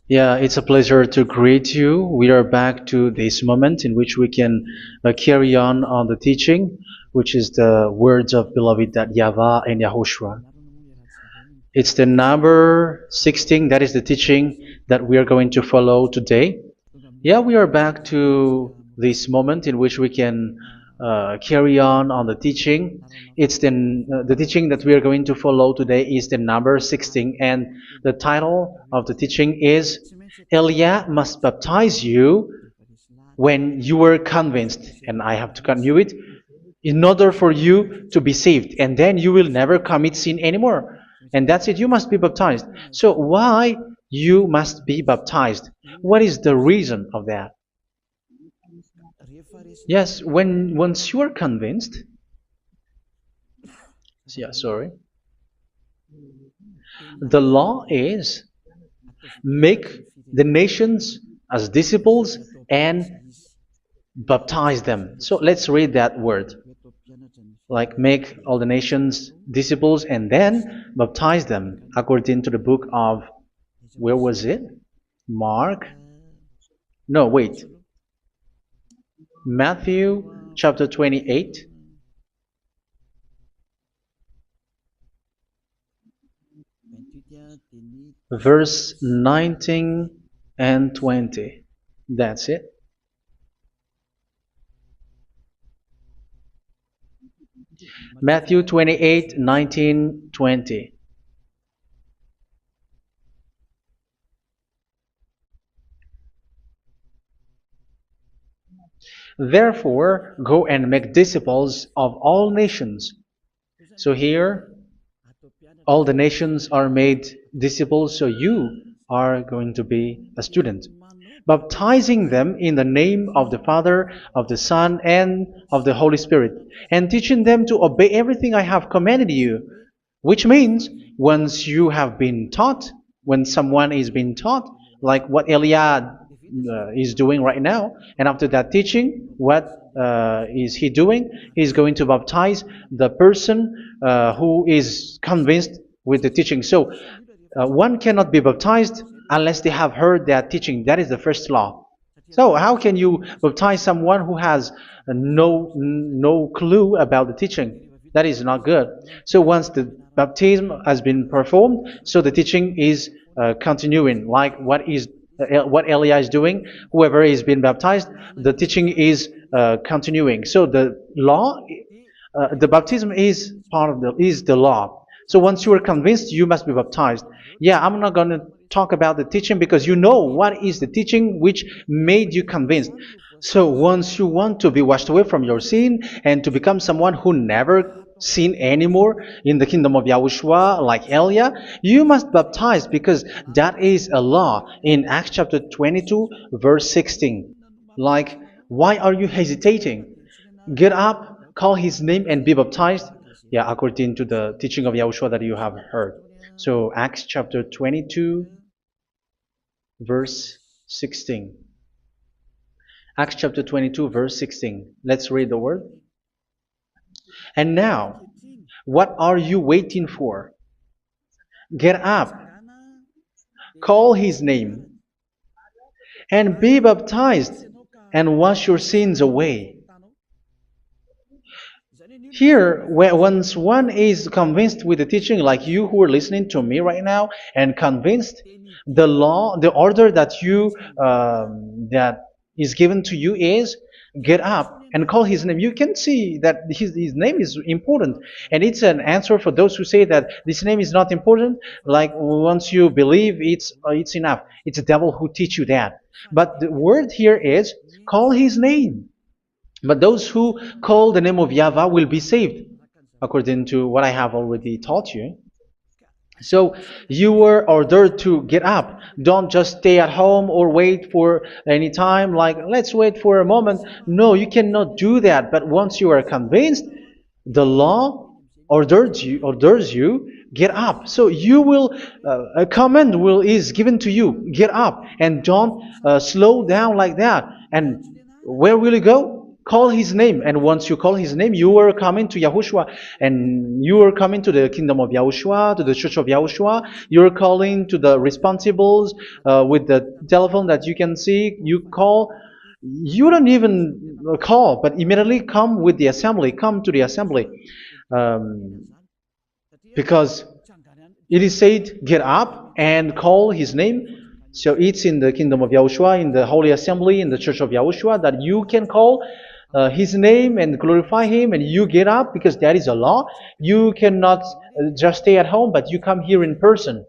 Yeah, it's a pleasure to greet you. We are back to this moment in which we can carry on the teaching, which is the words of beloved that YAHVAH and YAHOSHUA. It's the number 16, that is the teaching that we are going to follow today. Yeah, we are back to this moment in which we can carry on the teaching. It's the teaching that we are going to follow today is the number 16, and the title of the teaching is Elia must baptize you when you were convinced, and I have to continue it, in order for you to be saved, and then you will never commit sin anymore. And that's it, you must be baptized. So why you must be baptized? What is the reason of that? Yes, when once you are convinced, yeah, sorry, the law is make the nations as disciples and baptize them. So let's read that word. Like make all the nations disciples and then baptize them according to the book of, where was it? Mark? No, wait. Matthew chapter 28. Verse 19 and 20. That's it. Matthew 28, 19, 20. Therefore, go and make disciples of all nations. So here, all the nations are made disciples, so you are going to be a student. Baptizing them in the name of the Father, of the Son, and of the Holy Spirit, and teaching them to obey everything I have commanded you. Which means, once you have been taught, when someone is being taught, like what Elia is doing right now, and after that teaching, what is he doing? He's going to baptize the person who is convinced with the teaching. So one cannot be baptized unless they have heard that teaching. That is the first law. So how can you baptize someone who has no clue about the teaching? That is not good. So once the baptism has been performed, so the teaching is continuing. Like what Elia is doing, whoever is being baptized, the teaching is continuing. So the law, the baptism is part of the law. So once you are convinced, you must be baptized. Yeah, I'm not going to talk about the teaching because you know what is the teaching which made you convinced. So once you want to be washed away from your sin and to become someone who never sin anymore in the kingdom of Yahushua, like Elia, you must baptize because that is a law in Acts chapter 22, verse 16. Like, why are you hesitating? Get up, call his name, and be baptized. Yeah, according to the teaching of Yahushua that you have heard. So Acts chapter 22, verse 16. Acts chapter 22, verse 16. Let's read the word. And now, what are you waiting for? Get up, call his name, and be baptized, and wash your sins away. Here, once one is convinced with the teaching, like you who are listening to me right now, and convinced, the law, the order that that is given to you is get up and call his name. You can see that his name is important, and it's an answer for those who say that this name is not important. Like once you believe, it's enough. It's the devil who teach you that. But the word here is call his name. But those who call the name of YAHVAH will be saved, according to what I have already taught you. So you were ordered to get up. Don't just stay at home or wait for any time, like let's wait for a moment. No, you cannot do that. But once you are convinced, the law orders you get up. So you will a command is given to you, get up, and don't slow down like that. And where will you go? Call his name, and once you call his name, you are coming to Yahushua, and you are coming to the kingdom of Yahushua, to the church of Yahushua. You're calling to the responsibles with the telephone that you can see. You call. You don't even call, but immediately come with the assembly. Come to the assembly, um, because it is said, get up and call his name. So it's in the kingdom of Yahushua, in the holy assembly, in the church of Yahushua, that you can call his name and glorify him, and you get up, because that is a law. You cannot just stay at home, but you come here in person.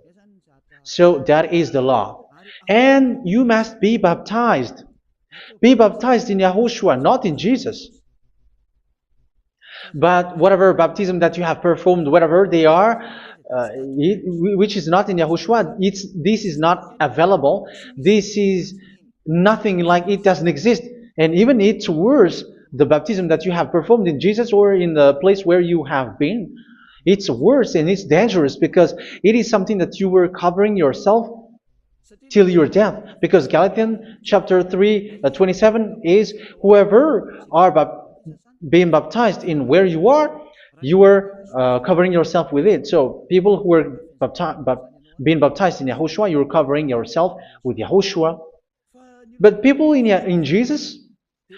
So that is the law. And you must be baptized. Be baptized in Yahushua, not in Jesus. But whatever baptism that you have performed, whatever they are, which is not in Yahushua, this is not available. This is nothing, like it doesn't exist. And even it's worse, the baptism that you have performed in Jesus or in the place where you have been. It's worse and it's dangerous, because it is something that you were covering yourself till your death. Because Galatians chapter 3, 27 is, whoever are being baptized in where you are covering yourself with it. So people who are being baptized in Yahushua, you're covering yourself with Yahushua. But people in Jesus,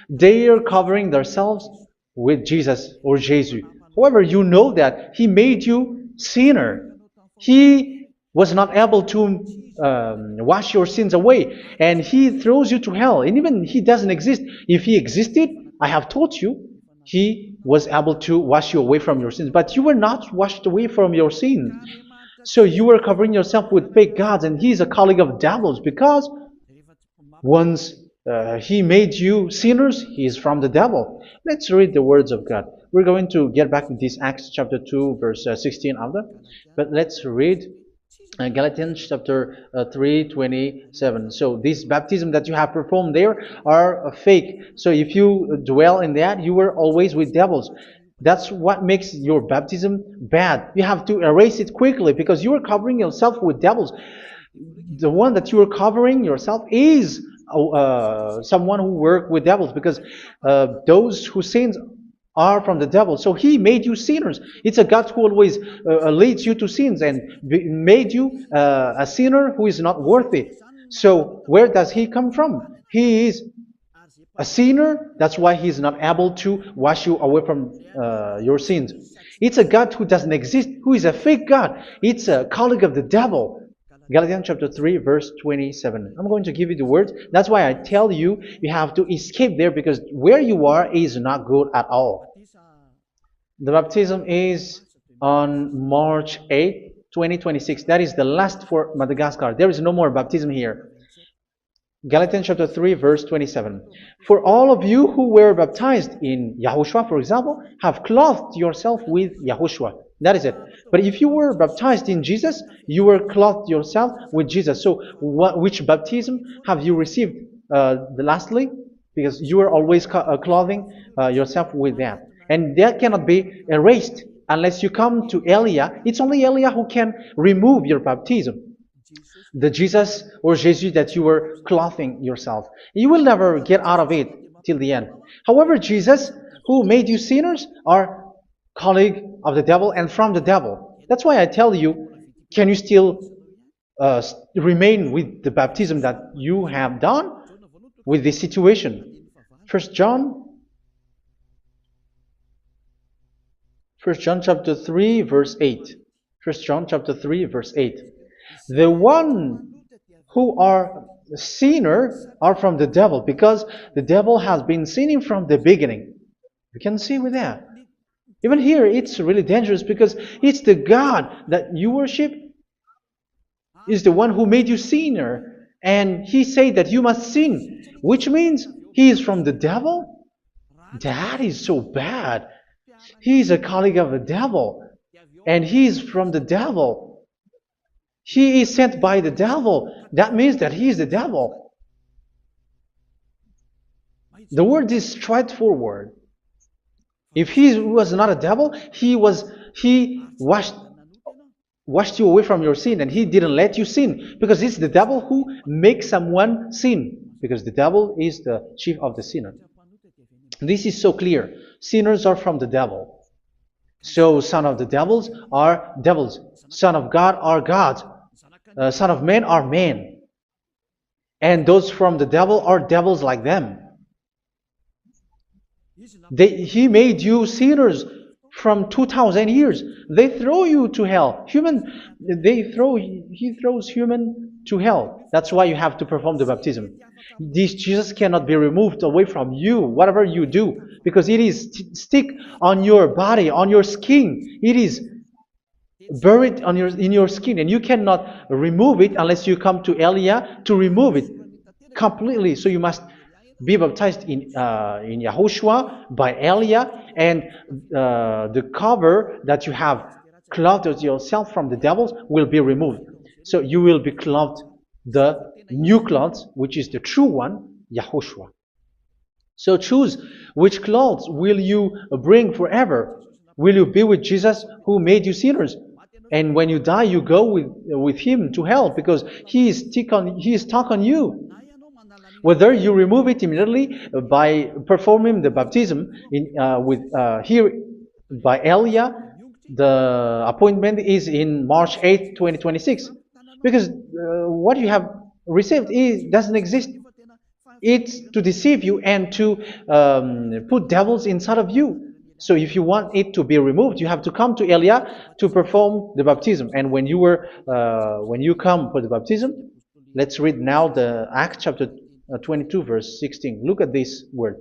they are covering themselves with Jesus or Jesus. However, you know that He made you sinner. He was not able to wash your sins away, and He throws you to hell. And even He doesn't exist. If He existed, I have taught you, He was able to wash you away from your sins. But you were not washed away from your sins. So you were covering yourself with fake gods, and He is a colleague of devils, because once He made you sinners, He is from the devil. Let's read the words of God. We're going to get back to this Acts chapter 2, verse 16 after. But let's read Galatians chapter 3, 27. So this baptism that you have performed there are fake. So if you dwell in that, you were always with devils. That's what makes your baptism bad. You have to erase it quickly, because you are covering yourself with devils. The one that you are covering yourself is someone who works with devils, because those who sin are from the devil. So He made you sinners. It's a God who always leads you to sins, and made you a sinner who is not worthy. So where does He come from? He is a sinner. That's why He is not able to wash you away from your sins. It's a God who doesn't exist, who is a fake God. It's a colleague of the devil. Galatians chapter 3, verse 27. I'm going to give you the words. That's why I tell you, you have to escape there, because where you are is not good at all. The baptism is on March 8, 2026. That is the last for Madagascar. There is no more baptism here. Galatians chapter 3, verse 27. For all of you who were baptized in Yahushua, for example, have clothed yourself with Yahushua. That is it. But if you were baptized in Jesus, you were clothed yourself with Jesus. So which baptism have you received lastly? Because you are always clothing yourself with that. And that cannot be erased unless you come to Eliah. It's only Eliah who can remove your baptism. The Jesus or Jesus that you were clothing yourself. You will never get out of it till the end. However, Jesus, who made you sinners, are colleague of the devil and from the devil. That's why I tell you, can you still remain with the baptism that you have done with this situation? First John chapter 3, verse 8. First John chapter 3, verse 8. The one who are sinner are from the devil, because the devil has been sinning from the beginning. You can see with that. Even here, it's really dangerous, because it's the God that you worship is the one who made you sinner, and He said that you must sin, which means He is from the devil. That is so bad. He is a colleague of the devil, and He is from the devil. He is sent by the devil. That means that He is the devil. The word is straightforward. If He was not a devil, He washed you away from your sin, and He didn't let you sin, because it's the devil who makes someone sin, because the devil is the chief of the sinner. This is so clear. Sinners are from the devil. So son of the devils are devils. Son of God are gods. Son of men are men. And those from the devil are devils like them. He made you sinners from 2,000 years. They throw you to hell. He throws human to hell. That's why you have to perform the baptism. This Jesus cannot be removed away from you, whatever you do, because it is stick on your body, on your skin. It is buried in your skin, and you cannot remove it unless you come to Elia to remove it completely. So you must be baptized in YAHOSHUA by Elia, and the cover that you have clothed yourself from the devils will be removed. So you will be clothed the new clothes, which is the true one, YAHOSHUA. So choose which clothes will you bring forever. Will you be with Jesus who made you sinners? And when you die, you go with him to hell because he is stuck on you. Whether you remove it immediately by performing the baptism here by Elia, the appointment is in March 8, 2026. Because what you have received doesn't exist. It's to deceive you and to put devils inside of you. So if you want it to be removed, you have to come to Elia to perform the baptism. And when you come for the baptism, let's read now the Acts chapter 22 verse 16. Look at this word.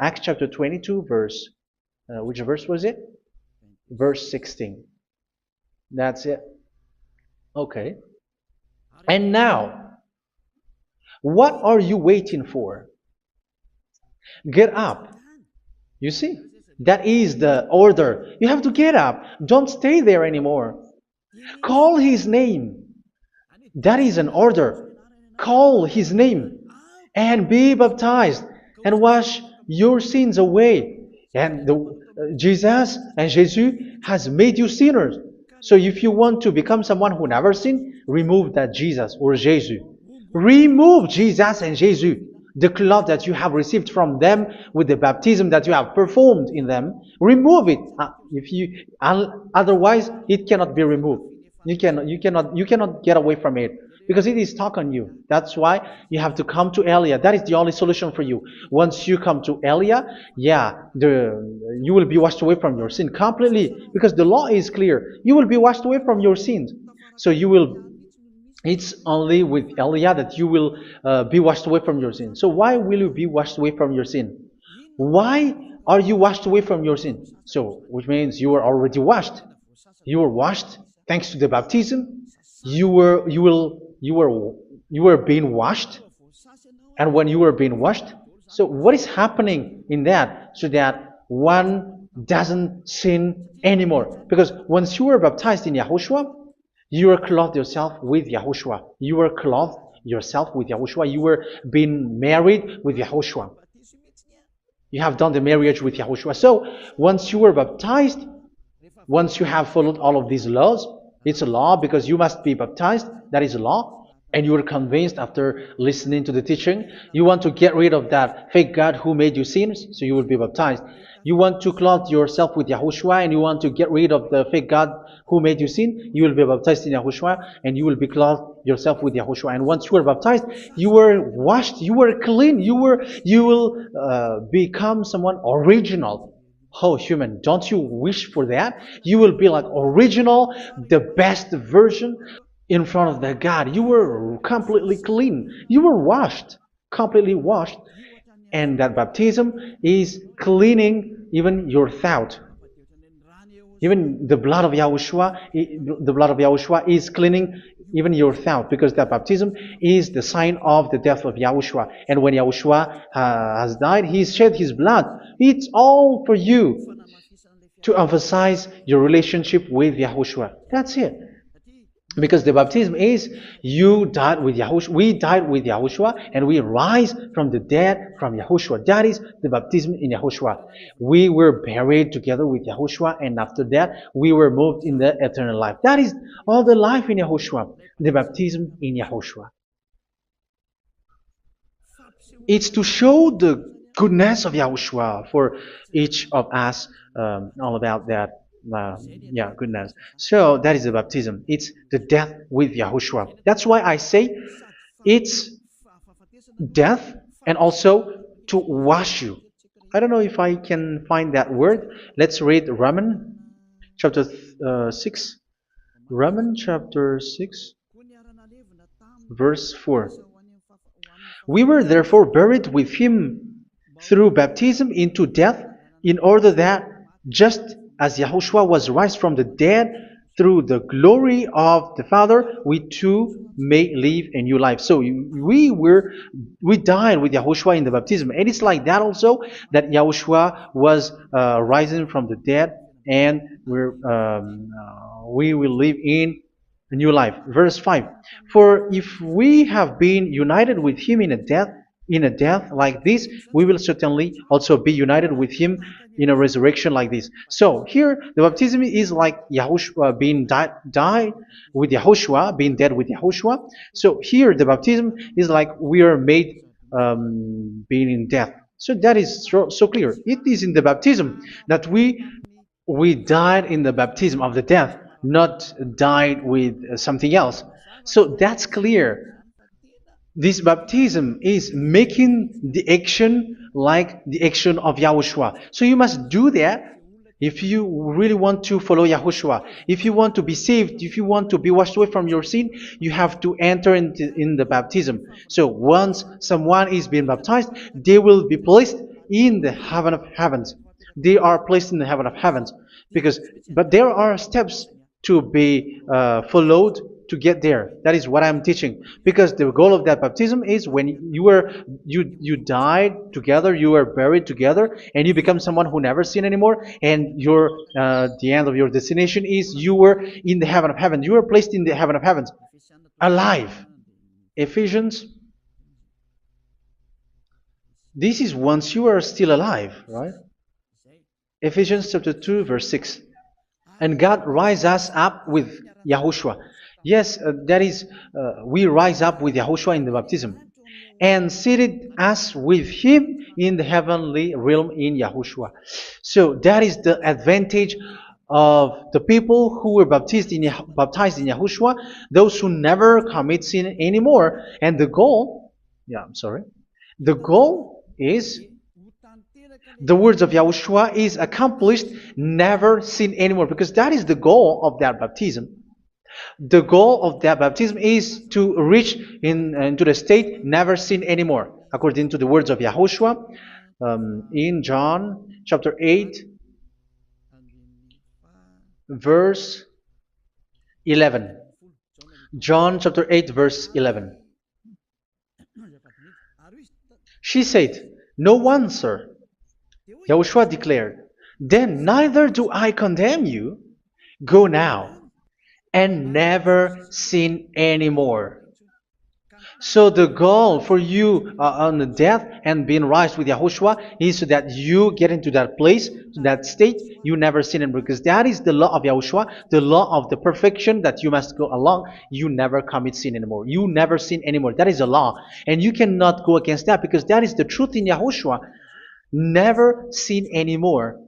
Acts chapter 22 verse, which verse was it? Verse 16. That's it. Okay. And now, what are you waiting for? Get up. You see? That is the order. You have to get up. Don't stay there anymore. Call his name. That is an order. Call his name and be baptized and wash your sins away. And Jesus has made you sinners. So if you want to become someone who never sinned, remove that Jesus or Jesus. Remove Jesus and Jesus. The cloth that you have received from them with the baptism that you have performed in them, remove it. Otherwise, it cannot be removed. You cannot get away from it because it is stuck on you. That's why you have to come to Elia. That is the only solution for you. Once you come to Elia, you will be washed away from your sin completely because the law is clear. You will be washed away from your sins. So it's only with Elia that you will be washed away from your sin. So why will you be washed away from your sin? Why are you washed away from your sin? So, which means you are already washed. You were washed thanks to the baptism. You were being washed, and when you were being washed, so what is happening in that? So that one doesn't sin anymore. Because once you were baptized in YAHOSHUA, you were clothed yourself with YAHOSHUA. You were clothed yourself with YAHOSHUA. You were being married with YAHOSHUA. You have done the marriage with YAHOSHUA. So once you were baptized, once you have followed all of these laws, it's a law because you must be baptized. That is a law. And you are convinced after listening to the teaching, you want to get rid of that fake God who made you sinners, so you will be baptized. You want to clothe yourself with YAHOSHUA and you want to get rid of the fake God who made you sin, you will be baptized in YAHOSHUA and you will be clothed yourself with YAHOSHUA. And once you are baptized, you were washed, you were clean, you will become someone original. Oh, human, don't you wish for that? You will be like original, the best version in front of the God. You were completely clean. You were washed, completely washed. And that baptism is cleaning even your thought. Even the blood of YAHOSHUA is cleaning even your thought, because that baptism is the sign of the death of YAHOSHUA. And when YAHOSHUA has died, he shed his blood. It's all for you to emphasize your relationship with YAHOSHUA. That's it. Because the baptism is you died with YAHOSHUA, we died with YAHOSHUA, and we rise from the dead from YAHOSHUA. That is the baptism in YAHOSHUA. We were buried together with YAHOSHUA, and after that we were moved in the eternal life. That is all the life in YAHOSHUA, the baptism in YAHOSHUA. It's to show the goodness of Yahushua for each of us, all about that. Yeah, goodness. So that is the baptism. It's the death with Yahushua. That's why I say it's death and also to wash you. I don't know if I can find that word. Let's read Romans chapter 6. Romans chapter 6, verse 4. We were therefore buried with him through baptism into death, in order that, just as Yahushua was raised from the dead through the glory of the Father, we too may live a new life. So we died with Yahushua in the baptism, and it's like that also that Yahushua was rising from the dead, and we will live in a new life. Verse 5. For if we have been united with him in a death like this, we will certainly also be united with him in a resurrection like this. So here the baptism is like Yahushua being died with Yahushua, being dead with Yahushua. So here the baptism is like we are made being in death. So that is so clear. It is in the baptism that we died in the baptism of the death, not died with something else. So that's clear. This baptism is making the action like the action of Yahushua. So you must do that if you really want to follow Yahushua. If you want to be saved, if you want to be washed away from your sin, you have to enter in the baptism. So once someone is being baptized, they will be placed in the heaven of heavens. They are placed in the heaven of heavens, but there are steps to be followed to get there. That is what I'm teaching, because the goal of that baptism is when you died together, you were buried together, and you become someone who never sin anymore, and the end of your destination is you were in the heaven of heaven. You were placed in the heaven of heavens, alive. Ephesians. This is once you are still alive, right? Ephesians chapter 2, verse 6. And God rise us up with Yahushua. Yes, that is, we rise up with Yahushua in the baptism. And seated us with him in the heavenly realm in Yahushua. So that is the advantage of the people who were baptized in Yahushua, those who never commit sin anymore. And the goal, the goal is the words of Yahushua is accomplished, never sin anymore, because that is the goal of that baptism. The goal of that baptism is to reach into the state never sin anymore, according to the words of Yahushua in John chapter 8, verse 11. John chapter 8, verse 11. She said, "No one, sir." Yahushua declared, "Then neither do I condemn you. Go now and never sin anymore." So the goal for you on the death and being raised with Yahushua is so that you get into that place, to that state, you never sin anymore. Because that is the law of Yahushua, the law of the perfection that you must go along. You never commit sin anymore. You never sin anymore. That is a law. And you cannot go against that, because that is the truth in Yahushua. Never sin anymore.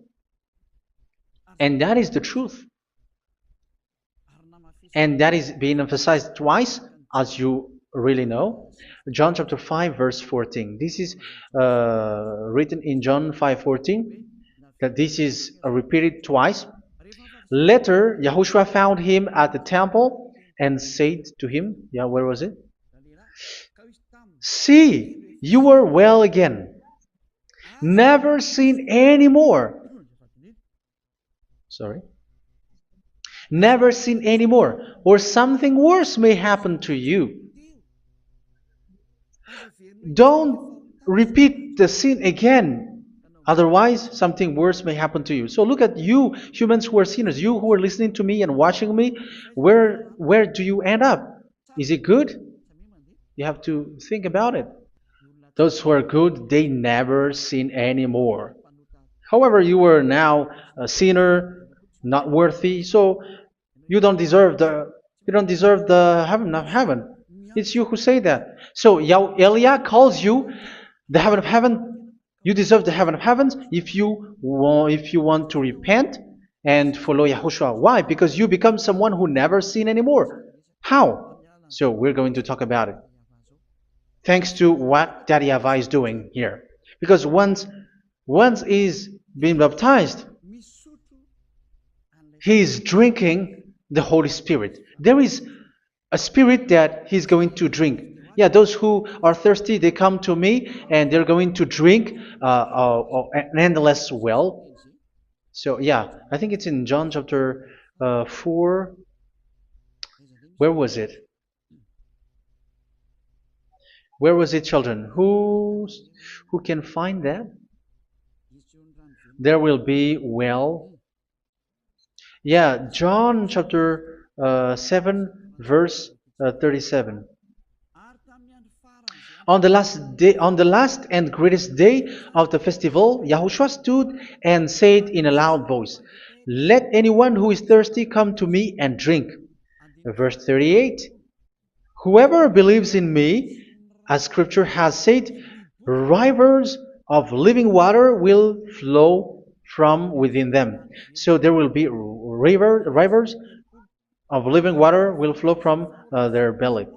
And that is the truth. And that is being emphasized twice, as you really know. John chapter 5, verse 14. This is written in John 5:14, that this is repeated twice. Later, Yahushua found him at the temple and said to him, where was it? "See, you are well again. Never sin anymore." Never sin anymore, or something worse may happen to you. Don't repeat the sin again. Otherwise, something worse may happen to you. So look at you, humans who are sinners, you who are listening to me and watching me. Where do you end up? Is it good? You have to think about it. Those who are good, they never sin anymore. However, you are now a sinner, not worthy, so you don't deserve the heaven of heaven. It's you who say that. So Eliah calls you the heaven of heaven You deserve the heaven of heavens if you want to repent and follow Yahushua. Why? Because you become someone who never sin anymore. How? So we're going to talk about it. Thanks to what Daddy YAHVAH is doing here. Because once is being baptized, he is drinking the Holy Spirit. There is a spirit that he's going to drink. Yeah, those who are thirsty, they come to me and they're going to drink an endless well. So yeah, I think it's in John chapter 4. Where was it? Where was it, children? Who can find that? There will be well. Yeah, John chapter 7, verse 37. On the last day, on the last and greatest day of the festival, Yahushua stood and said in a loud voice, "Let anyone who is thirsty come to me and drink." Verse 38. Whoever believes in me, as Scripture has said, rivers of living water will flow from within them. So there will be rivers of living water will flow from their belly.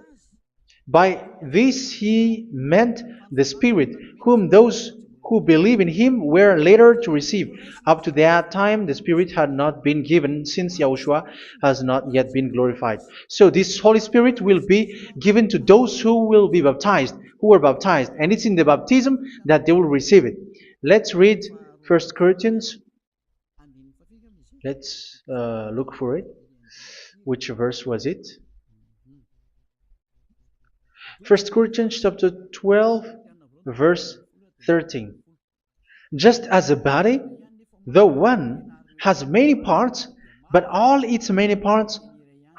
By this he meant the Spirit, whom those who believe in him were later to receive. Up to that time, the Spirit had not been given, since Yahushua has not yet been glorified. So this Holy Spirit will be given to those who will be baptized, who were baptized. And it's in the baptism that they will receive it. Let's read 1 Corinthians. Let's look for it. Which verse was it? 1 Corinthians chapter 12, verse 13. Just as a body, though one, has many parts, but all its many parts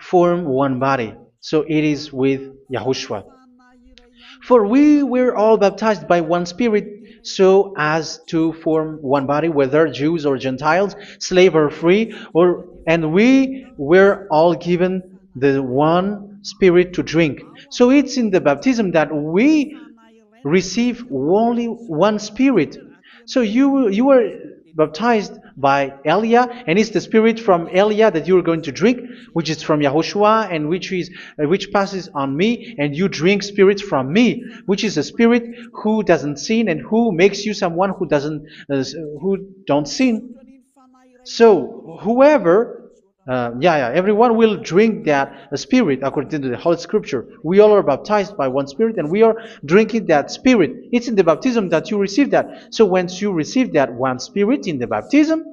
form one body. So it is with Yahushua. For we were all baptized by one Spirit, so as to form one body, whether Jews or Gentiles, slave or free, and we were all given the one Spirit to drink. So it's in the baptism that we receive only one Spirit. So you were baptized by Elia, and it's the Spirit from Elia that you are going to drink, which is from Yahushua, and which passes on me, and you drink Spirit from me, which is a Spirit who doesn't sin and who makes you someone who don't sin. So whoever everyone will drink that Spirit according to the Holy Scripture. We all are baptized by one Spirit and we are drinking that Spirit. It's in the baptism that you receive that. So once you receive that one Spirit in the baptism,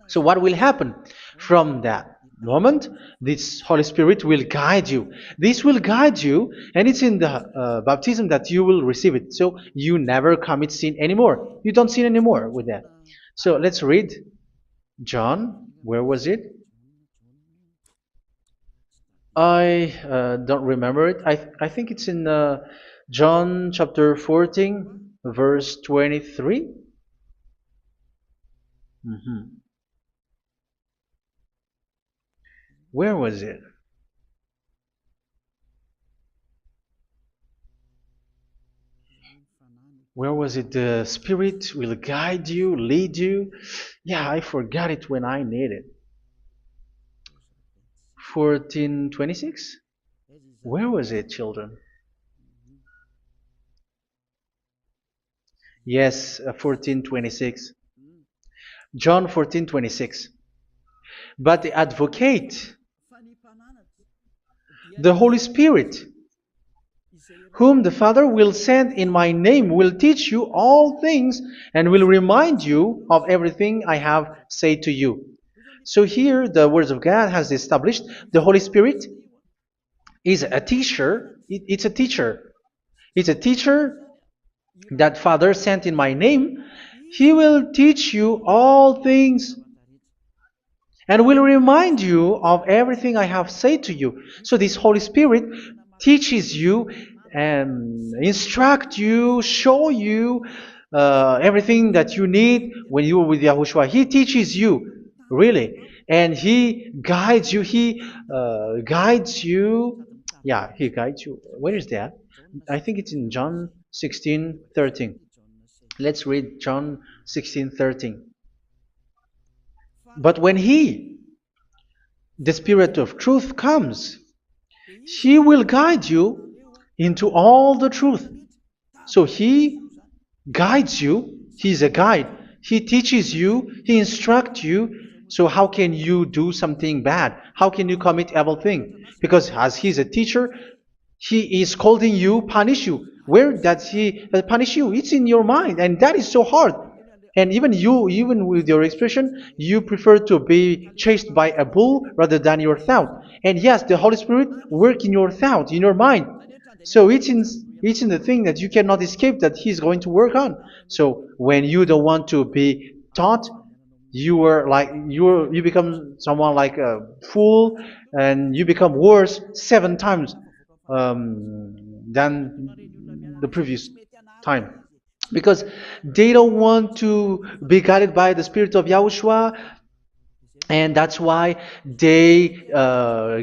so what will happen? From that moment, this Holy Spirit will guide you. This will guide you, and it's in the baptism that you will receive it. So you never commit sin anymore. You don't sin anymore with that. So let's read John. Where was it? I don't remember it. I think it's in John chapter 14, verse 23. Where was it? Where was it? The Spirit will guide you, lead you. Yeah, I forgot it when I need it. 14:26? Where was it, children? Yes, 14:26. John 14:26. But the Advocate, the Holy Spirit, whom the Father will send in my name, will teach you all things and will remind you of everything I have said to you. So here the words of God has established the Holy Spirit is a teacher. It's a teacher. It's a teacher that Father sent in my name. He will teach you all things and will remind you of everything I have said to you. So this Holy Spirit teaches you and instruct you, show you everything that you need when you are with Yahushua. He teaches you, really. And He guides you. He guides you. Yeah, He guides you. Where is that? I think it's in John 16:13. Let's read John 16:13. But when He, the Spirit of truth, comes, He will guide you into all the truth. So He guides you. He's a guide. He teaches you. He instructs you. So how can you do something bad? How can you commit evil thing? Because as He's a teacher, He is scolding you, punish you. Where does He punish you? It's in your mind, and that is so hard. And even you, even with your expression, you prefer to be chased by a bull rather than your thought. And yes, the Holy Spirit work in your thought, in your mind. So it's in the thing that you cannot escape that He's going to work on. So when you don't want to be taught, you become someone like a fool, and you become worse 7 times than the previous time, because they don't want to be guided by the Spirit of Yahushua, and that's why they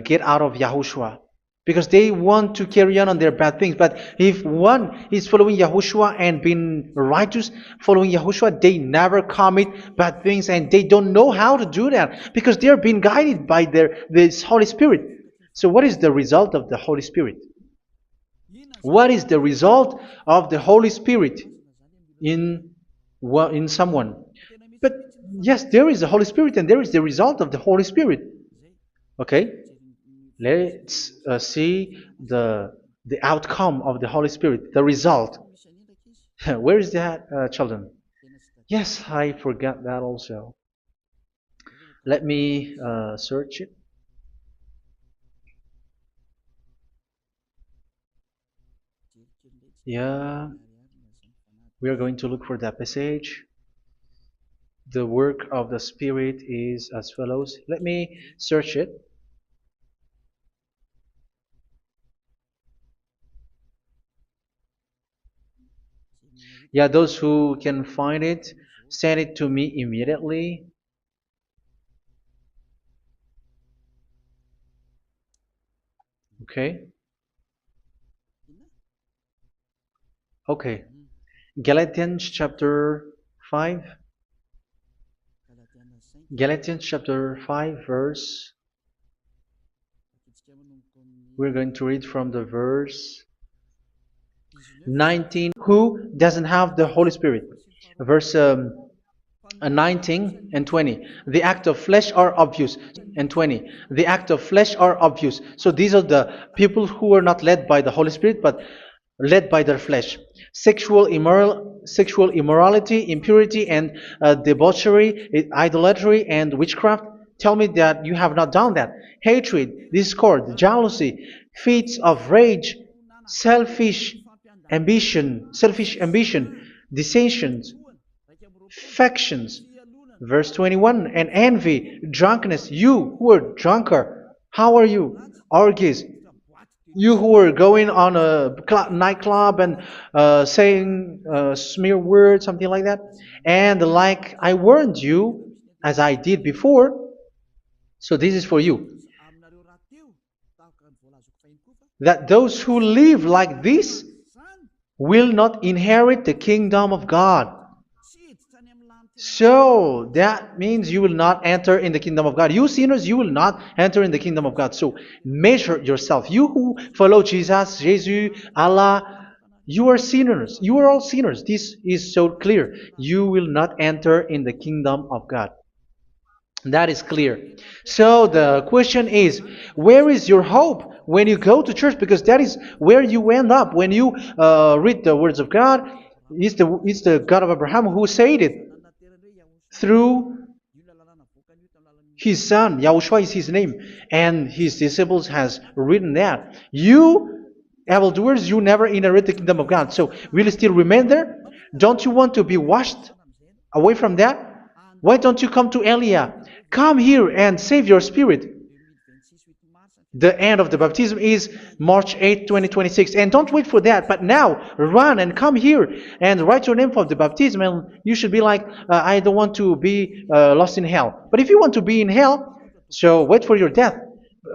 get out of Yahushua, because they want to carry on their bad things. But if one is following Yahushua and being righteous, following Yahushua, they never commit bad things, and they don't know how to do that because they are being guided by this Holy Spirit. So what is the result of the Holy Spirit? What is the result of the Holy Spirit in someone? But yes, there is the Holy Spirit, and there is the result of the Holy Spirit. Okay, let's see the outcome of the Holy Spirit, the result. Where is that, children? Yes, I forgot that also. Let me search it. Yeah, we are going to look for that passage. The work of the Spirit is as follows. Let me search it. Yeah, those who can find it, send it to me immediately. Okay. Okay. Galatians chapter 5. Galatians chapter 5 verse. We're going to read from the verse 19. Who doesn't have the Holy Spirit? Verse 19 and 20. The act of flesh are obvious. And 20. The act of flesh are obvious. So these are the people who are not led by the Holy Spirit, but led by their flesh. Sexual immorality, impurity, and debauchery, idolatry, and witchcraft. Tell me that you have not done that. Hatred, discord, jealousy, fits of rage, selfish ambition, dissensions, factions. Verse 21, and envy, drunkenness. You who are drunkard, how are you? Orgies. You who are going on a nightclub and saying smear words, something like that. And like I warned you, as I did before, so this is for you, that those who live like this will not inherit the kingdom of God. So that means you will not enter in the kingdom of God. You sinners, you will not enter in the kingdom of God. So measure yourself. You who follow Jesus, Allah, you are sinners. You are all sinners. This is so clear. You will not enter in the kingdom of God. That is clear. So the question is, where is your hope when you go to church? Because that is where you end up. When you read the words of God, it's the God of Abraham who said it through His Son. YAHOSHUAH is His name. And His disciples has written that. You evildoers, you never inherit the kingdom of God. So will you still remain there? Don't you want to be washed away from that? Why don't you come to Elia? Come here and save your spirit. The end of the baptism is March 8, 2026. And don't wait for that, but now run and come here and write your name for the baptism. And you should be like, I don't want to be lost in hell. But if you want to be in hell, so wait for your death.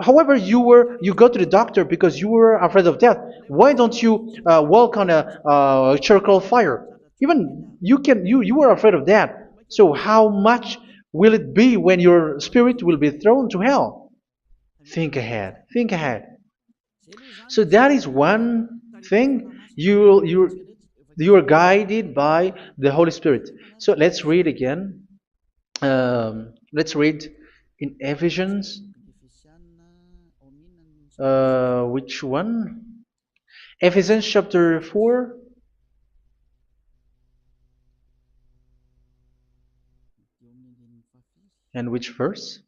However, you go to the doctor because you were afraid of death. Why don't you walk on a charcoal fire? Even you are afraid of that. So how much will it be when your spirit will be thrown to hell? Think ahead. Think ahead. So that is one thing you are guided by the Holy Spirit. So let's read again. Let's read in Ephesians. Which one? Ephesians chapter 4. And which verse?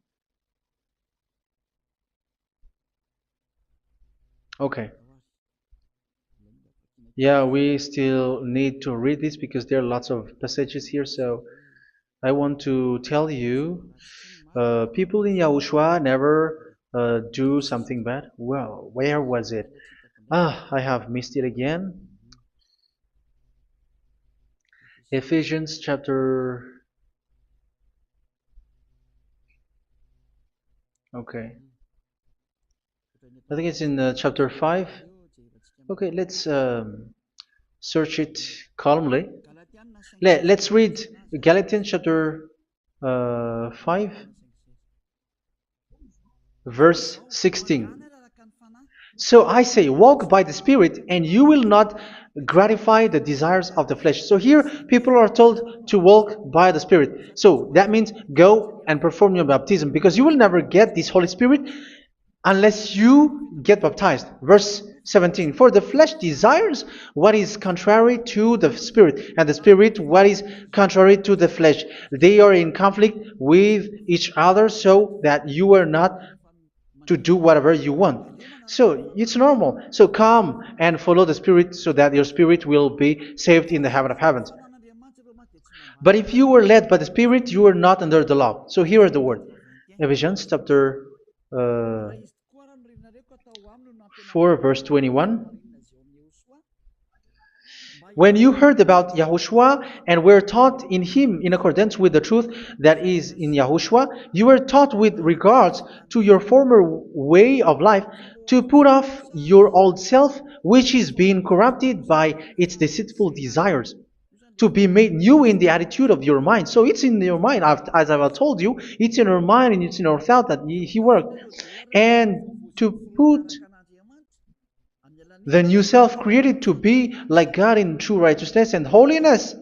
Okay. Yeah, we still need to read this because there are lots of passages here. So I want to tell you, people in Yahushua never do something bad. Well, where was it? I have missed it again. Ephesians chapter. Okay. I think it's in chapter 5. Okay, let's search it calmly. Let's read Galatians chapter 5, verse 16. So I say, walk by the Spirit, and you will not gratify the desires of the flesh. So here, people are told to walk by the Spirit. So that means go and perform your baptism, because you will never get this Holy Spirit unless you get baptized. Verse 17. For the flesh desires what is contrary to the Spirit, and the Spirit what is contrary to the flesh. They are in conflict with each other, so that you are not to do whatever you want. So it's normal. So come and follow the Spirit so that your spirit will be saved in the heaven of heavens. But if you were led by the Spirit, you are not under the law. So here is the word. Ephesians chapter 4 verse 21. When you heard about Yahushua and were taught in him in accordance with the truth that is in Yahushua, you were taught with regards to your former way of life to put off your old self, which is being corrupted by its deceitful desires, to be made new in the attitude of your mind. So it's in your mind, as I've told you, it's in your mind and it's in your thought that he worked. And to put the new self created to be like God in true righteousness and holiness.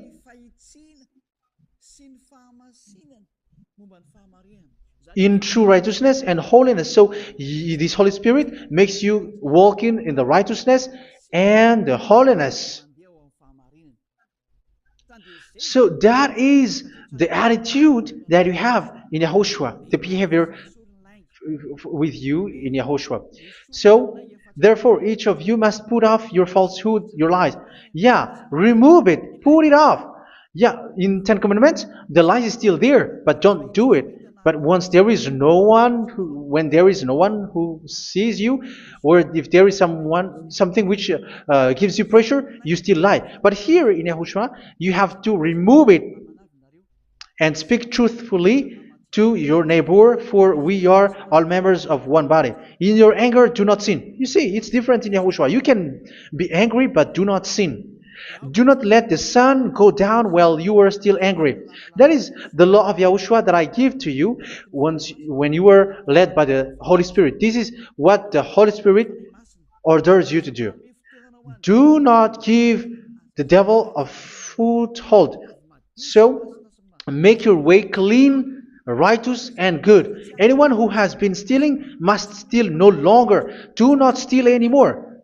In true righteousness and holiness. So this Holy Spirit makes you walking in the righteousness and the holiness. So that is the attitude that you have in Yahushua, the behavior with you in Yahushua. So therefore, each of you must put off your falsehood, your lies. Yeah, remove it, put it off. Yeah, in Ten Commandments, the lies is still there, but don't do it. But once there is no one, when there is no one who sees you, or if there is something which gives you pressure, you still lie. But here in Yahushua, you have to remove it and speak truthfully to your neighbor, for we are all members of one body. In your anger, do not sin. You see, it's different in Yahushua. You can be angry, but do not sin. Do not let the sun go down while you are still angry. That is the law of Yahushua that I give to you when you were led by the Holy Spirit. This is what the Holy Spirit orders you to do. Do not give the devil a foothold. So, make your way clean, righteous, and good. Anyone who has been stealing must steal no longer. Do not steal anymore.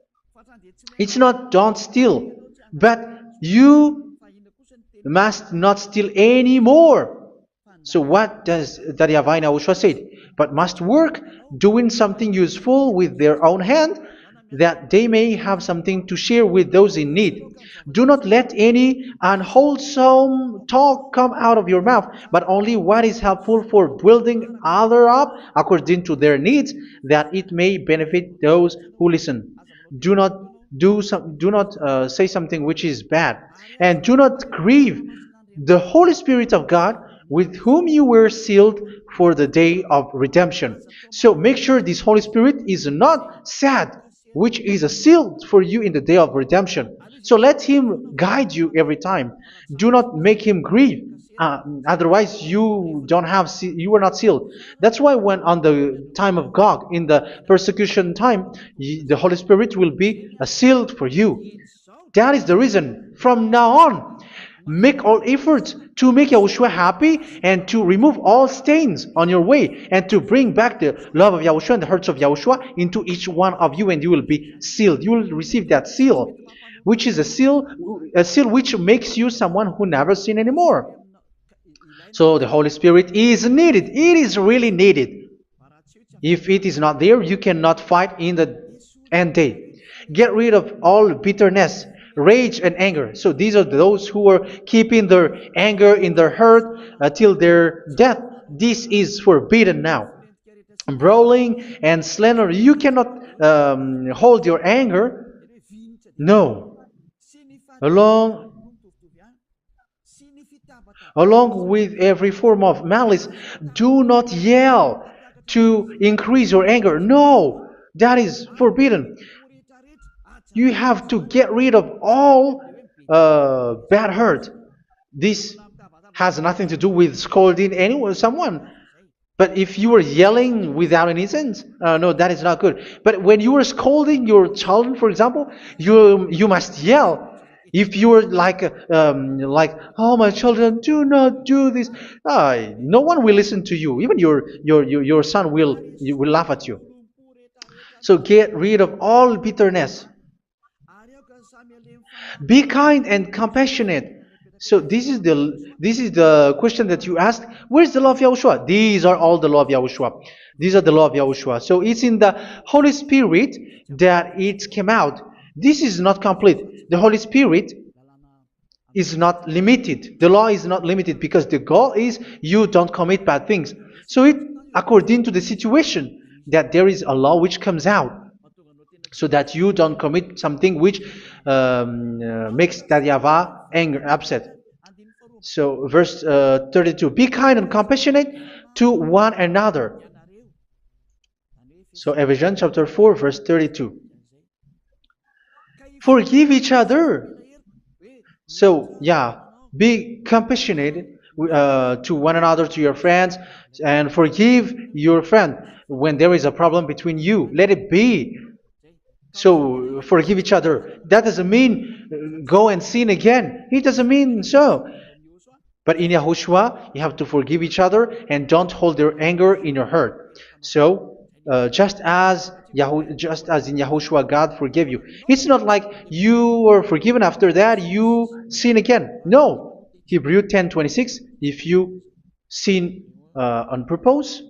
It's not don't steal, but you must not steal anymore. So what does the YAHVAH YAHOSHUA say? But must work, doing something useful with their own hand, that they may have something to share with those in need. Do not let any unwholesome talk come out of your mouth, but only what is helpful for building others up according to their needs, that it may benefit those who listen. Do not say something which is bad, and do not grieve the Holy Spirit of God, with whom you were sealed for the day of redemption. So make sure this Holy Spirit is not sad, which is a seal for you in the day of redemption. So let him guide you every time. Do not make him grieve. Otherwise, you are not sealed. That's why when on the time of God, in the persecution time, the Holy Spirit will be sealed for you. That is the reason. From now on, make all efforts to make Yahushua happy and to remove all stains on your way and to bring back the love of Yahushua and the hearts of Yahushua into each one of you, and you will be sealed. You will receive that seal, which is a seal which makes you someone who never sin anymore. So the Holy Spirit is needed. It is really needed. If it is not there, you cannot fight in the end day. Get rid of all bitterness, rage, and anger. So these are those who are keeping their anger in their heart until their death. This is forbidden now. Brawling and slander. You cannot hold your anger. No. Along Along with every form of malice, do not yell to increase your anger. No, that is forbidden. You have to get rid of all bad hurt. This has nothing to do with scolding anyone, someone. But if you are yelling without any sense, no, that is not good. But when you are scolding your children, for example, you must yell. If you are like, oh my children, do not do this, no one will listen to you. Even your son will laugh at you. So get rid of all bitterness. Be kind and compassionate. So this is the question that you asked. Where's the law of Yahushua? These are all the law of Yahushua. These are the law of Yahushua. So it's in the Holy Spirit that it came out. This is not complete. The Holy Spirit is not limited. The law is not limited because the goal is you don't commit bad things. So it according to the situation that there is a law which comes out, so that you don't commit something which makes that YAHVAH anger, upset. So verse 32, be kind and compassionate to one another. So Ephesians chapter 4 verse 32. Forgive each other. So yeah, be compassionate to one another, to your friends, and forgive your friend when there is a problem between you. Let it be. So forgive each other. That doesn't mean go and sin again. It doesn't mean so. But in Yahushua, you have to forgive each other and don't hold their anger in your heart. So just as in Yahushua, God forgave you. It's not like you were forgiven after that you sin again. No. Hebrew 10:26. If you sin on purpose,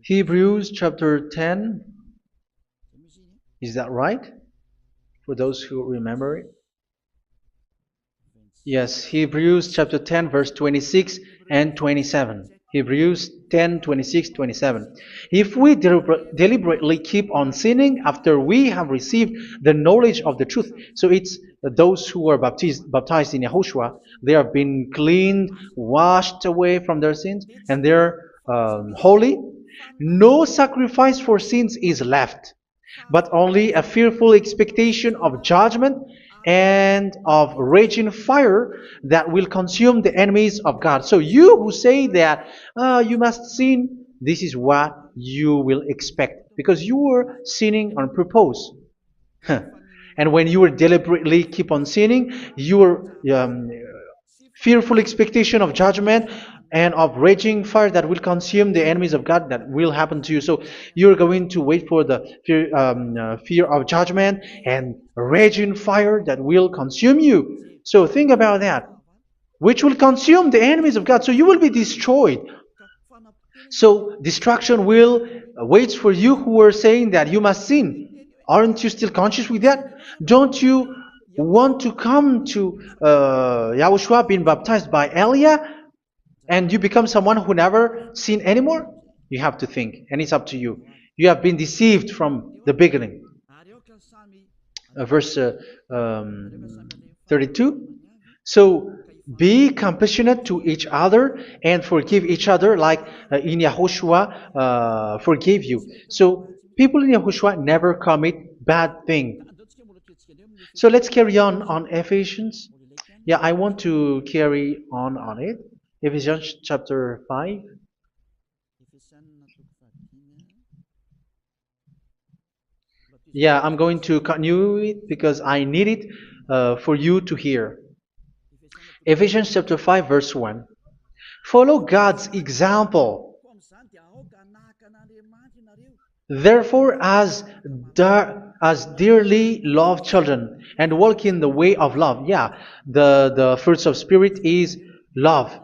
Hebrews chapter 10. Is that right? For those who remember it? Yes, Hebrews chapter 10 verse 26 and 27. Hebrews 10, 26, 27. If we deliberately keep on sinning after we have received the knowledge of the truth, so it's those who are baptized in Yahushua, they have been cleaned, washed away from their sins, and they're holy. No sacrifice for sins is left, but only a fearful expectation of judgment and of raging fire that will consume the enemies of God. So you who say that you must sin, this is what you will expect, because you were sinning on purpose. And when you will deliberately keep on sinning, your fearful expectation of judgment and of raging fire that will consume the enemies of God, that will happen to you. So you're going to wait for the fear of judgment and raging fire that will consume you. So think about that, which will consume the enemies of God. So you will be destroyed. So destruction will wait for you who are saying that you must sin. Aren't you still conscious with that? Don't you want to come to Yahushua being baptized by Elia and you become someone who never sin anymore? You have to think, and it's up to you. You have been deceived from the beginning. Verse 32. So Be compassionate to each other and forgive each other, like in Yahushua forgave you. So people in Yahushua never commit bad thing. So let's carry on Ephesians. Yeah, I want to carry on it. Ephesians chapter 5. Yeah, I'm going to continue it because I need it for you to hear. Ephesians chapter 5, verse 1. Follow God's example. Therefore, as dearly loved children, and walk in the way of love. Yeah, the fruits of spirit is love.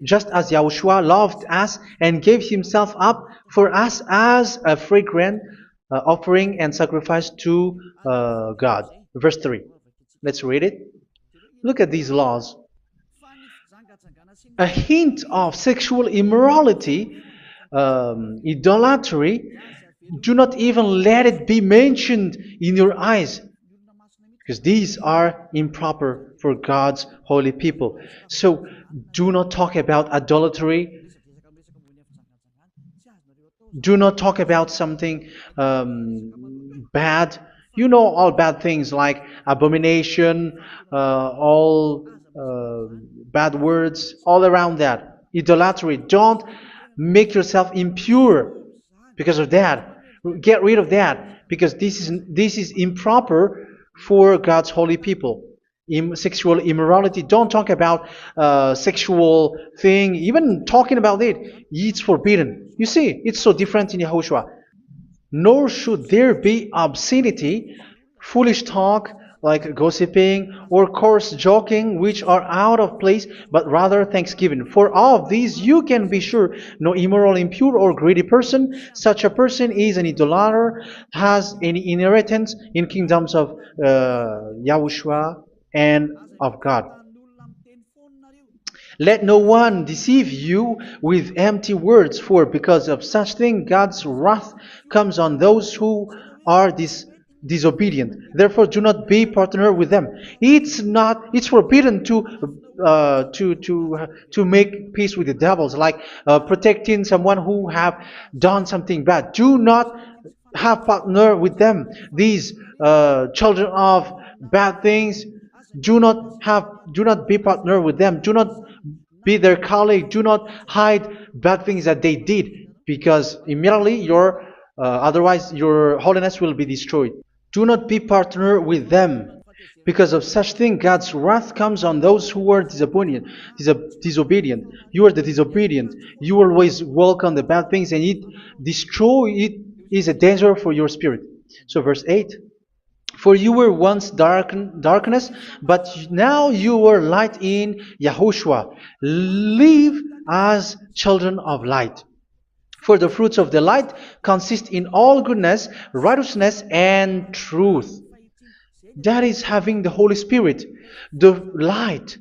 Just as Yahushua loved us and gave himself up for us as a fragrant offering and sacrifice to God. Verse 3. Let's read it. Look at these laws. A hint of sexual immorality, idolatry, do not even let it be mentioned in your eyes, because these are improper for God's holy people. So do not talk about idolatry. Do not talk about something bad. You know all bad things like abomination, all bad words, all around that. Idolatry. Don't make yourself impure because of that. Get rid of that because this is improper for God's holy people. Sexual immorality. Don't talk about sexual thing. Even talking about it's forbidden. You see, it's so different in Yahushua. Nor should there be obscenity, foolish talk like gossiping or coarse joking, which are out of place, but rather thanksgiving. For of these you can be sure: no immoral, impure, or greedy person, such a person is an idolater, has any inheritance in kingdoms of Yahushua and of God. Let no one deceive you with empty words, for because of such thing God's wrath comes on those who are disobedient. Therefore, do not be partner with them. It's forbidden to make peace with the devils, like protecting someone who have done something bad. Do not have partner with them. These children of bad things, do not be partner with them. Do not be their colleague. Do not hide bad things that they did, because immediately otherwise your holiness will be destroyed. Do not be partner with them. Because of such thing, God's wrath comes on those who are disobedient. You are the disobedient. You always walk on the bad things, and it is a danger for your spirit. So verse 8. For you were once darkness, but now you are light in Yahushua. Live as children of light. For the fruits of the light consist in all goodness, righteousness, and truth. That is having the Holy Spirit, the light.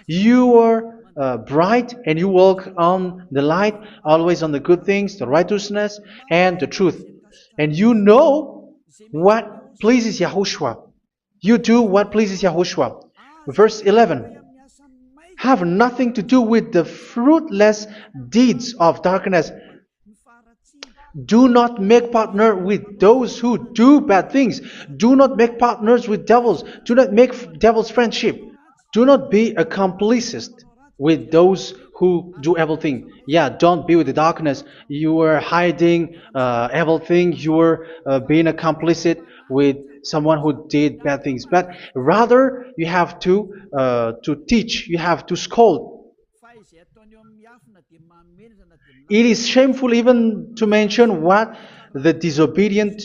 You are bright and you walk on the light, always on the good things, the righteousness, and the truth. And you know what pleases Yahushua. You do what pleases Yahushua. Verse 11. Have nothing to do with the fruitless deeds of darkness. Do not make partner with those who do bad things. Do not make partners with devils. Do not make devil's friendship. Do not be accomplices with those who do evil thing. Yeah, don't be with the darkness. You are hiding evil thing. You are being a complicit with someone who did bad things. But rather, you have to teach. You have to scold. It is shameful even to mention what the disobedient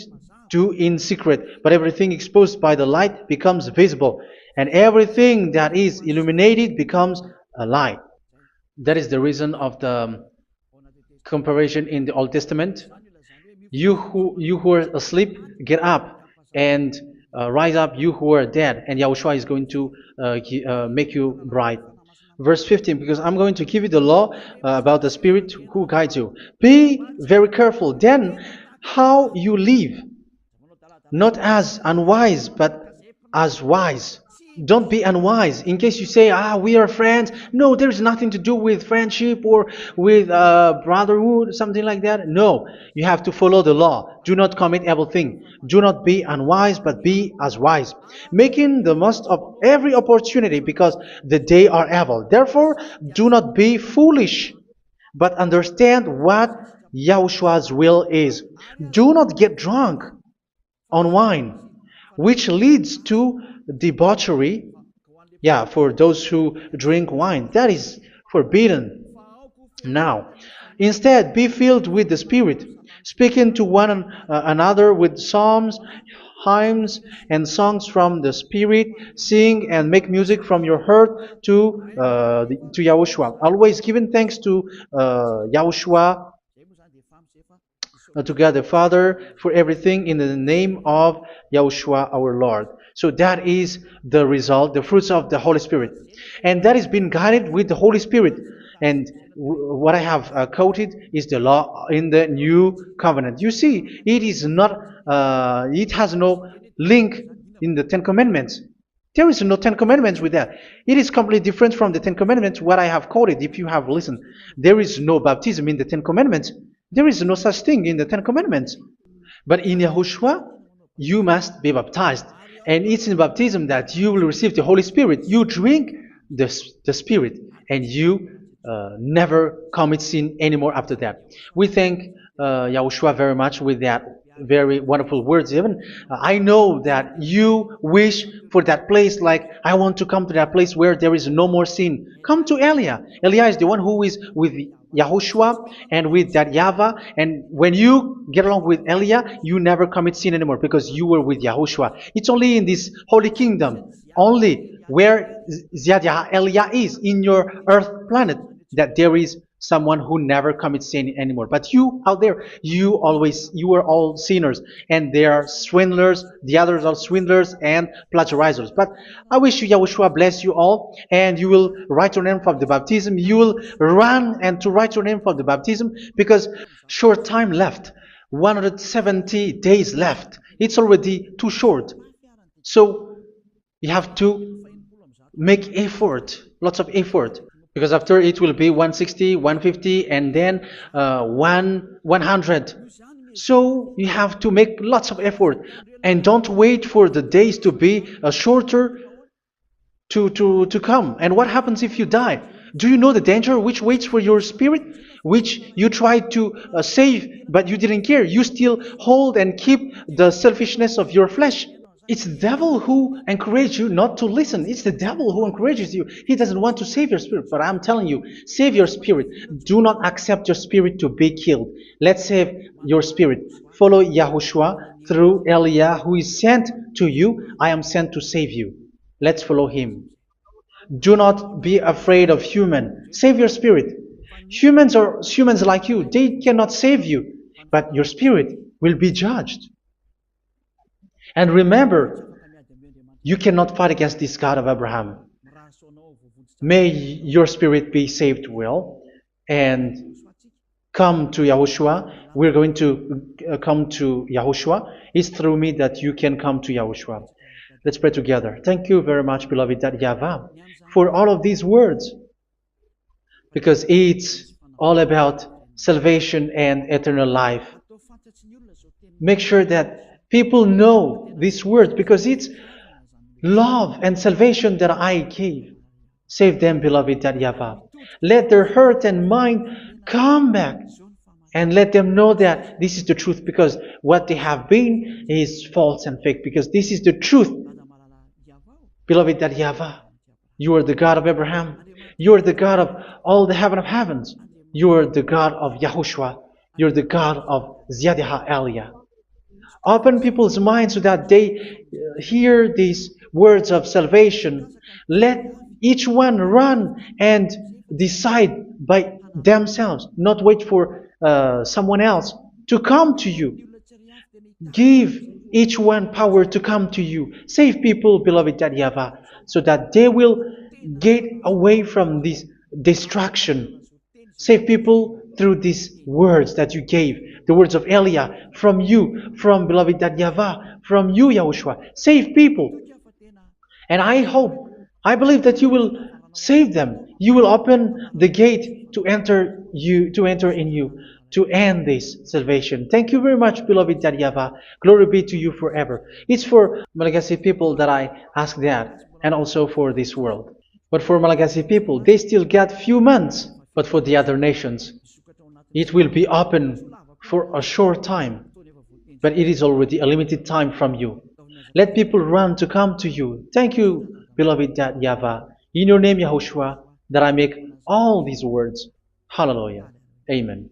do in secret, but everything exposed by the light becomes visible, and everything that is illuminated becomes a light. That is the reason of the comparison in the Old Testament. You who are asleep, get up and rise up, you who are dead, and Yahushua is going to make you bright. Verse 15, because I'm going to give you the law about the Spirit who guides you. Be very careful then how you live, not as unwise, but as wise. Don't be unwise. In case you say, we are friends. No, there's nothing to do with friendship or with brotherhood, something like that. No, you have to follow the law. Do not commit evil thing. Do not be unwise, but be as wise, making the most of every opportunity because the day are evil. Therefore, do not be foolish, but understand what Yahushua's will is. Do not get drunk on wine, which leads to debauchery. Yeah, for those who drink wine, that is forbidden now. Instead, be filled with the Spirit, speaking to one another with psalms, hymns, and songs from the Spirit. Sing and make music from your heart to Yahushua. Always giving thanks to Yahushua, to God the Father for everything in the name of Yahushua our Lord. So that is the result, the fruits of the Holy Spirit. And that is being guided with the Holy Spirit. And what I have quoted is the law in the new covenant. You see, it is not, it has no link in the Ten Commandments. There is no Ten Commandments with that. It is completely different from the Ten Commandments, what I have quoted, if you have listened. There is no baptism in the Ten Commandments. There is no such thing in the Ten Commandments. But in Yahushua, you must be baptized. And it's in baptism that you will receive the Holy Spirit. You drink the Spirit, and you never commit sin anymore after that. We thank Yahushua very much with that very wonderful words. Even I know that you wish for that place, like I want to come to that place where there is no more sin. Come to Elia. Elia is the one who is with Yahushua and with that YAHVAH. And when you get along with Elia, you never commit sin anymore because you were with Yahushua. It's only in this holy kingdom, only where Ziad Elia is, in your earth planet, that there is someone who never commits sin anymore. But you out there, you are all sinners, and they are swindlers. The others are swindlers and plagiarizers. But I wish you, Yahushua, bless you all, and you will write your name for the baptism. You will run and to write your name for the baptism, because short time left, 170 days left. It's already too short. So you have to make effort, lots of effort, because after it will be 160, 150, and then 100. So you have to make lots of effort, and don't wait for the days to be shorter to come. And what happens if you die? Do you know the danger which waits for your spirit, which you tried to save, but you didn't care? You still hold and keep the selfishness of your flesh. It's the devil who encourages you not to listen. It's the devil who encourages you. He doesn't want to save your spirit. But I'm telling you, save your spirit. Do not accept your spirit to be killed. Let's save your spirit. Follow Yahushua through Elia, who is sent to you. I am sent to save you. Let's follow him. Do not be afraid of human. Save your spirit. Humans are humans like you. They cannot save you. But your spirit will be judged. And remember, you cannot fight against this God of Abraham. May your spirit be saved well and come to Yahushua. We're going to come to Yahushua. It's through me that you can come to Yahushua. Let's pray together. Thank you very much, beloved YAHVAH, for all of these words, because it's all about salvation and eternal life. Make sure that people know these words, because it's love and salvation that I gave. Save them, beloved YAHVAH. Let their heart and mind come back, and let them know that this is the truth, because what they have been is false and fake, because this is the truth. Beloved YAHVAH, you are the God of Abraham. You are the God of all the heaven of heavens. You are the God of Yahushua. You are the God of Ziad Elia. Open people's minds so that they hear these words of salvation. Let each one run and decide by themselves, not wait for someone else to come to you. Give each one power to come to you. Save people, beloved YAHVAH, so that they will get away from this distraction. Save people through these words that you gave, the words of Elia, from you, from beloved YAHVAH, from you, Yahushua. Save people. And I hope, I believe that you will save them. You will open the gate to enter in you, to end this salvation. Thank you very much, beloved Daddy Yava. Glory be to you forever. It's for Malagasy people that I ask that, and also for this world. But for Malagasy people, they still get few months. But for the other nations, it will be open for a short time, but it is already a limited time from you. Let people run to come to you. Thank you, beloved Dad Yava. In your name, Yahushua, that I make all these words. Hallelujah. Amen.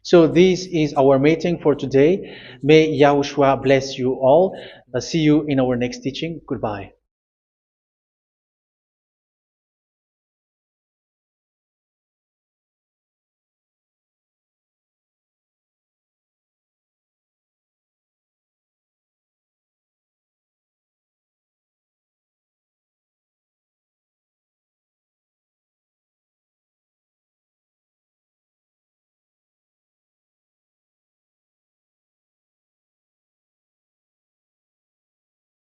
So this is our meeting for today. May Yahushua bless you all. See you in our next teaching. Goodbye.